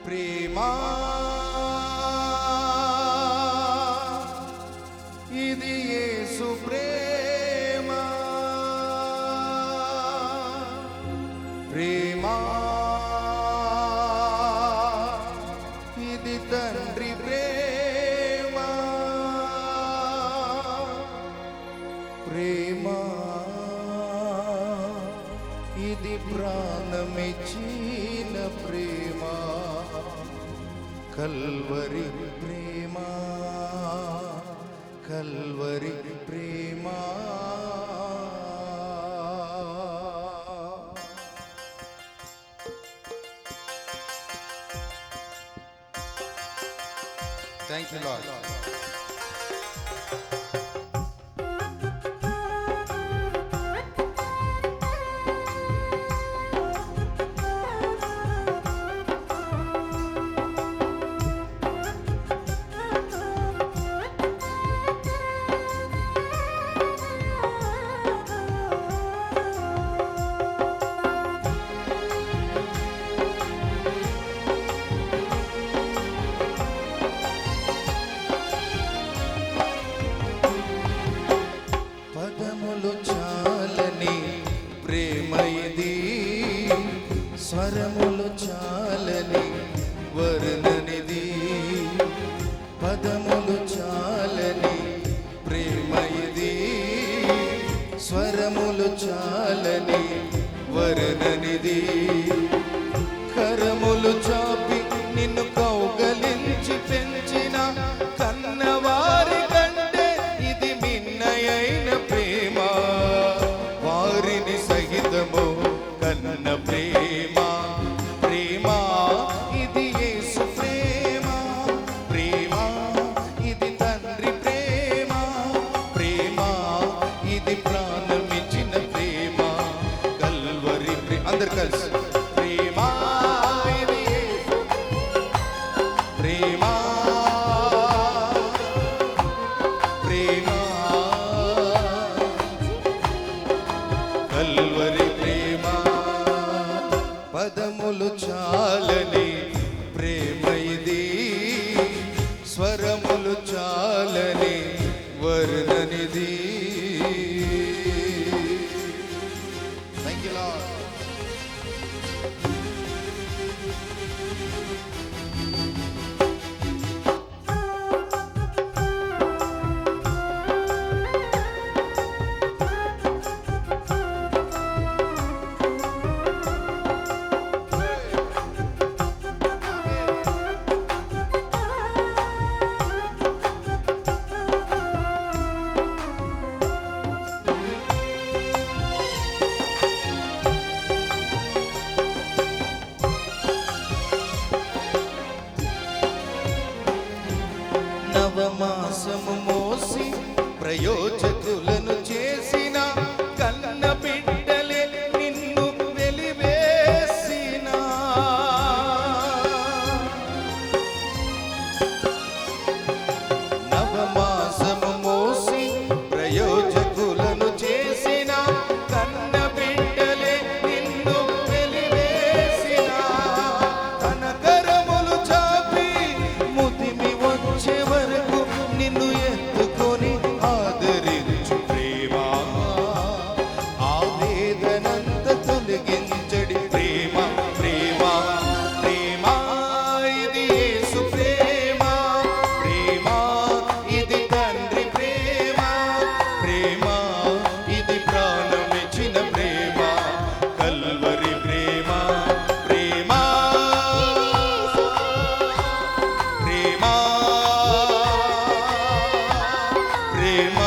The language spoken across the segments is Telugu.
ప్రేమా ఇది యేసు ప్రేమ, ప్రేమా ఇది తండ్రి ప్రేమ, ప్రేమా ఇది ప్రాణమిచ్చిన ప్రేమ, కల్వరి ప్రేమ, కల్వరి ప్రేమ. Thank you Lord. స్వరములు చాలని వర్ణనిది, పదములు చాలని ప్రేమ ఇది, స్వరములు చాలని వర్ణనిది. కరములు చాపి నిన్ను కౌగలించి పెంచిన కన్నవారి కంటే ఇది మిన్నయైన ప్రేమ, వారిని సహితము కన్న ప్రేమ, ప్రేమ ఇది యేసు ప్రేమ, ప్రేమ ఇది తండ్రి ప్రేమ, ప్రేమ ఇది ప్రాణమిచ్చిన ప్రేమ, కల్వరి ప్రేమ. అందరు కలిసి ప్రేమ ఇది యేసు ప్రేమ, ప్రేమ కల్వరి ప్రేమ. పదములు చాలని ప్రేమ ఇది, స్వరములు చాలని వర్ణనిది. Thank you Lord. నవమాసము మోసి ప్రయోజకులను చేసిన కన్న బిడ్డలే నిన్ను వెలివేసిన, నవమాసము మోసి ప్రయోజకులను చేసిన కన్న బిడ్డలే నిన్ను వెలివేసిన, కనకరములు చాపి ముదిమి వచ్చే వరకు నిన్ను ఎత్తుకొని ఆదరించు ప్రేమ, ఆవేదనంత తొలగించడి ప్రేమ, ప్రేమ ప్రేమ ఇది యేసు ప్రేమ, ప్రేమ ఇది తండ్రి ప్రేమ, ప్రేమ ఇది ప్రాణమిచ్చిన ప్రేమ, కల్వరి ప్రేమ, ప్రేమ ప్రేమ ప్రేమ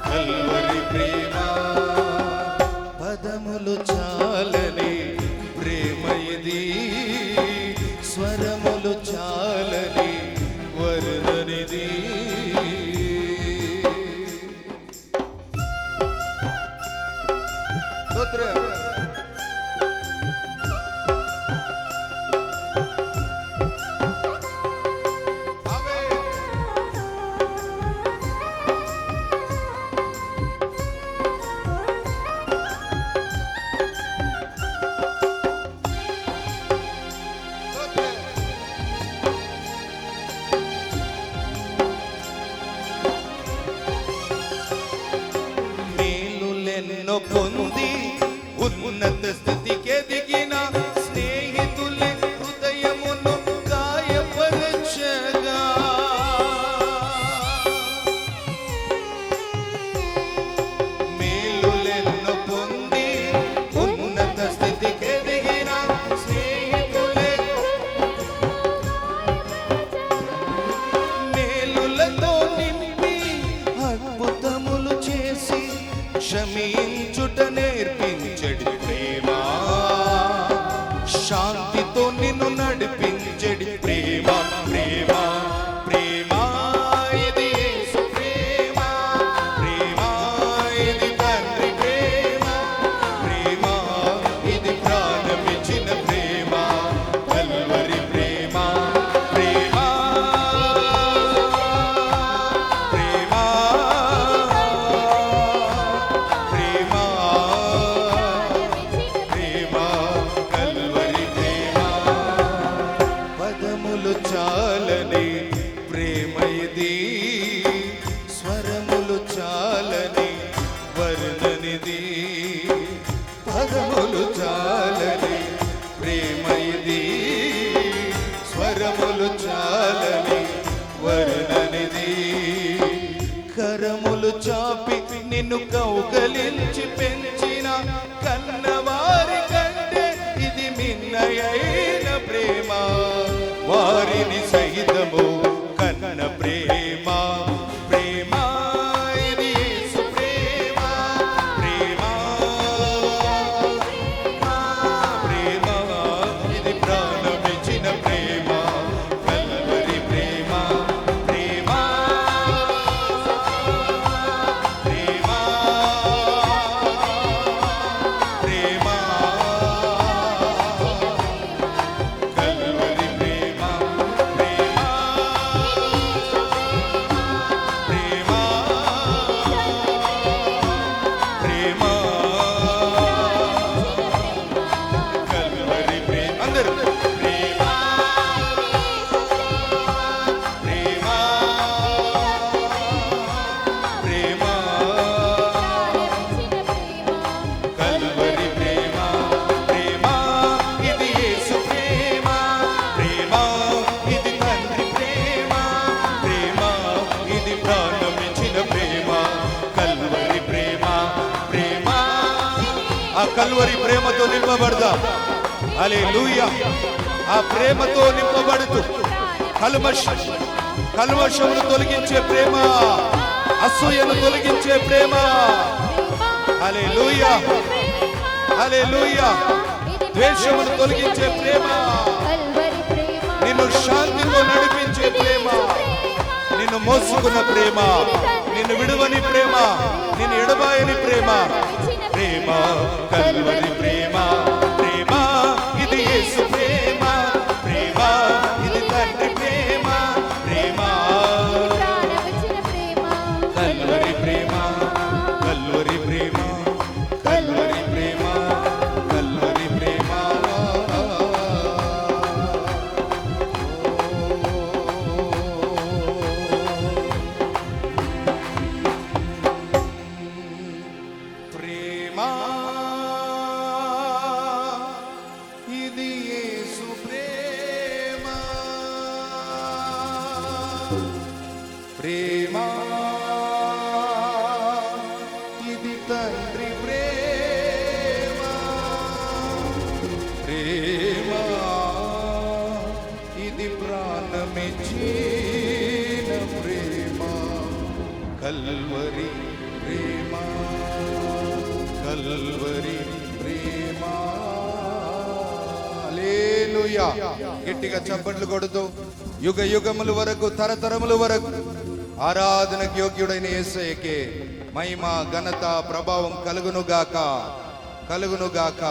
కల్వరి ప్రేమ. పదములు చాలని ప్రేమ ఇది, స్వరములు చాలని వర్ణనిది. ఉన్నత స్థితికి ఎదిగిన స్నేహితులే హృదయమును గాయపరచగా మేలులెన్నో పొంది ఉన్నత స్థితికి ఎదిగిన స్నేహితులే మేలులతో నింపి అద్భుతములు చేసి క్షమించుట నేర్పించడి ప్రేమ శాంతితో నిన్ను నడిపించడి ప్రేమ ప్రేమ ప్రేమ ఇది యేసు ప్రేమ ప్రేమ ఇది తండ్రి ప్రేమ ప్రేమ ఇది ప్రాణమిచ్చిన ప్రేమ కల్వరి ప్రేమ ప్రేమ ప్రేమ ప్రేమ ప్రేమ కల్వరి ప్రేమ పదములు చాలని ప్రేమ ఇది స్వరములు చాలని వర్ణనిది పదములు చాలని ప్రేమ ఇది స్వరములు చాలని వర్ణనిది కరములు చాపి నిన్ను కౌగలించి పెంచిన కన్నవారి కంటే ఇది మిన్నయైన ప్రేమ వారిని సహితము కన్న ప్రేమ ప్రేమ ఇది యేసు ప్రేమ ప్రేమ ప్రేమ ఇది ప్రాణమిచ్చిన ప్రేమ కల్వరి ప్రేమ ప్రేమ ప్రేమ ప్రేమ కల్వరి ప్రేమ ప్రేమ ప్రేమ ప్రేమ కల్వరి ప్రేమ అందరూ ప్రేమ ప్రేమ ప్రేమ కల్వరి ప్రేమ ప్రేమ ఇది యేసు ప్రేమ ప్రేమ ఇది తండ్రి ప్రేమ ప్రేమ ఇది ప్రాణమిచ్చిన ప్రేమ కల్వరి ప్రేమ ప్రేమ ఆ కల్వరి ప్రేమతో నింపబడదా హల్లెలూయా ఆ ప్రేమతో నింపబడుతూ కల్మషమును తొలగించే ప్రేమ అసూయను తొలగించే ప్రేమ హల్లెలూయా హల్లెలూయా ద్వేషమును తొలగించే ప్రేమ నిన్ను శాంతితో నడిపించే ప్రేమ నిన్ను మోసుకున్న ప్రేమ నిన్ను విడువని ప్రేమ నిన్ను ఎడబాయని ప్రేమ ప్రేమ కల్వరి ప్రేమ ప్రేమ ఇది యేసు ప్రేమ ప్రేమ ఇది తండ్రి ప్రేమ ప్రేమ కల్వరి ప్రేమ కల్వరి ప్రేమ కల్వరి ప్రేమ కల్వరి ప్రేమ ప్రేమ ఇది యేసు ప్రేమ ప్రేమ ఇది తండ్రి ప్రేమ ప్రేమ ఇది ప్రాణమిచ్చిన ప్రేమ కల్వరి ప్రేమ కల్వరి ప్రేమ హల్లెలూయా గట్టిగా చప్పట్లు కొడుతూ యుగ యుగముల వరకు తరతరముల వరకు ఆరాధనకు యోగ్యుడైన యేసయ్యకే మహిమ ఘనత ప్రభావం కలుగునుగాక కలుగునుగాక